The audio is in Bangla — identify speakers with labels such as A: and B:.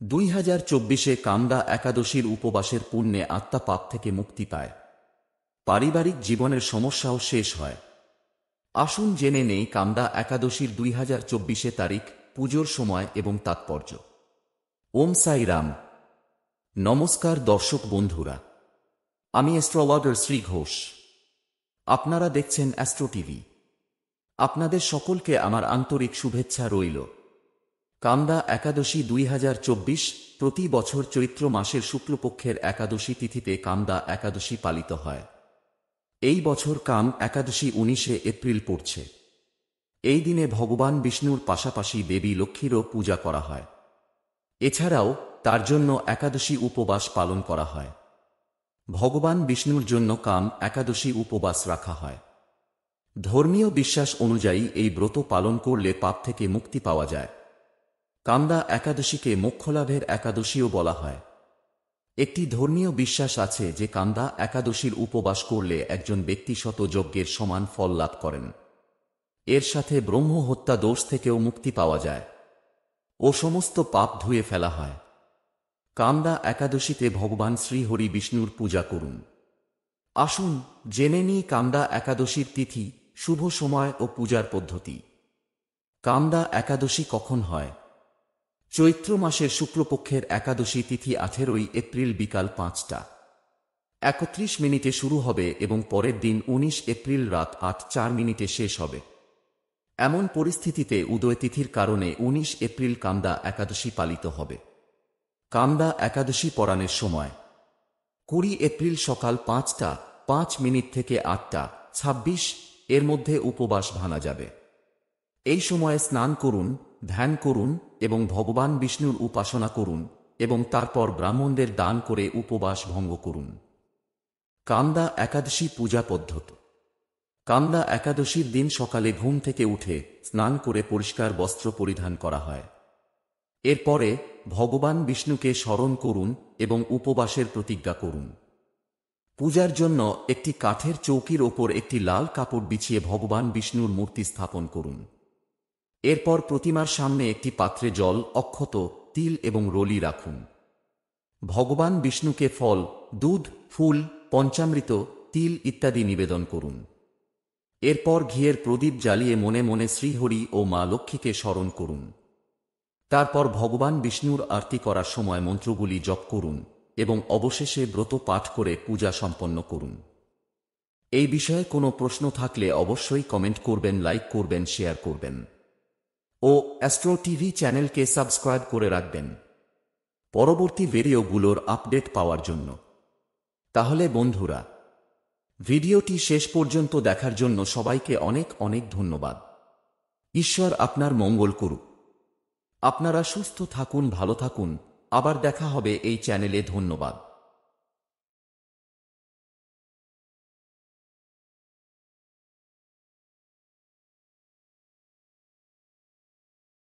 A: 2024 কামদা একাদশীর উপবাসের পুণ্যে আত্মা পাপ থেকে মুক্তি পায়, পারিবারিক জীবনের সমস্যাও শেষ হয়। আসুন জেনে নেই কামদা একাদশীর 2024 তারিখ, পুজোর সময় এবং তাৎপর্য। ওম সাই রাম। নমস্কার দর্শক বন্ধুরা, আমি অ্যাস্ট্রোলজার শ্রী ঘোষ। আপনারা দেখছেন অ্যাস্ট্রো টিভি। আপনাদের সকলকে আমার আন্তরিক শুভেচ্ছা রইল। কামদা একাদশী 2024 প্রতি বছর চৈত্র মাসের শুক্লপক্ষের একাদশী তিথিতে কামদা একাদশী পালিত হয়। এই বছর কাম একাদশী 19 এপ্রিল পড়ছে। এই দিনে ভগবান বিষ্ণুর পাশাপাশি দেবী লক্ষ্মীরও পূজা করা হয়। এছাড়াও তার জন্য একাদশী উপবাস পালন করা হয়। ভগবান বিষ্ণুর জন্য কাম একাদশী উপবাস রাখা হয়। ধর্মীয় বিশ্বাস অনুযায়ী এই ব্রত পালন করলে পাপ থেকে মুক্তি পাওয়া যায়। কামদা একাদশীকে মোক্ষলাভের একাদশীও বলা হয়। একটি ধর্মীয় বিশ্বাস আছে যে কামদা একাদশীর উপবাস করলে একজন ব্যক্তি শত যজ্ঞের সমান ফল লাভ করেন। এর সাথে ব্রহ্ম হত্যা দোষ থেকেও মুক্তি পাওয়া যায় ও সমস্ত পাপ ধুয়ে ফেলা হয়। কামদা একাদশীতে ভগবান শ্রীহরি বিষ্ণুর পূজা করুন। আসুন জেনে নিই কামদা একাদশীর তিথি, শুভ সময় ও পূজার পদ্ধতি। কামদা একাদশী কখন হয়? চৈত্র মাসের শুক্লপক্ষের একাদশী তিথি 18 এপ্রিল বিকাল 5:31 শুরু হবে এবং পরের দিন 19 এপ্রিল রাত 8:04 শেষ হবে। এমন পরিস্থিতিতে উদয় তিথির কারণে 19 এপ্রিল কামদা একাদশী পালিত হবে। কামদা একাদশী পরাণের সময় 20 এপ্রিল সকাল 5:05 থেকে 8:26 এর মধ্যে উপবাস ভাঙা যাবে। এই সময়ে স্নান করুন, ধ্যান করুন এবং ভগবান বিষ্ণুর উপাসনা করুন এবং তারপর ব্রাহ্মণদের দান করে উপবাস ভঙ্গ করুন। কামদা একাদশী পূজা পদ্ধতি। কামদা একাদশীর দিন সকালে ঘুম থেকে উঠে স্নান করে পরিষ্কার বস্ত্র পরিধান করা হয়। এরপরে ভগবান বিষ্ণুকে স্মরণ করুন এবং উপবাসের প্রতিজ্ঞা করুন। পূজার জন্য একটি কাঠের চৌকির ওপর একটি লাল কাপড় বিছিয়ে ভগবান বিষ্ণুর মূর্তি স্থাপন করুন। এরপর প্রতিমার সামনে একটি পাত্রে জল, অক্ষত, তিল এবং রলি রাখুন। ভগবান বিষ্ণুকে ফল, দুধ, ফুল, পঞ্চামৃত, তিল ইত্যাদি নিবেদন করুন। এরপর ঘিয়ের প্রদীপ জ্বালিয়ে মনে মনে শ্রীহরি ও মা লক্ষ্মীকে স্মরণ করুন। তারপর ভগবান বিষ্ণুর আরতি করার সময় মন্ত্রগুলি জপ করুন এবং অবশেষে ব্রত পাঠ করে পূজা সম্পন্ন করুন। এই বিষয়ে কোনো প্রশ্ন থাকলে অবশ্যই কমেন্ট করবেন, লাইক করবেন, শেয়ার করবেন ও অ্যাস্ট্রো টিভি চ্যানেলকে সাবস্ক্রাইব করে রাখবেন পরবর্তী ভিডিওগুলোর আপডেট পাওয়ার জন্য। তাহলে বন্ধুরা, ভিডিওটি শেষ পর্যন্ত দেখার জন্য সবাইকে অনেক অনেক ধন্যবাদ। ঈশ্বর আপনার মঙ্গল করুক। আপনারা সুস্থ থাকুন, ভালো থাকুন। আবার দেখা হবে এই চ্যানেলে। ধন্যবাদ।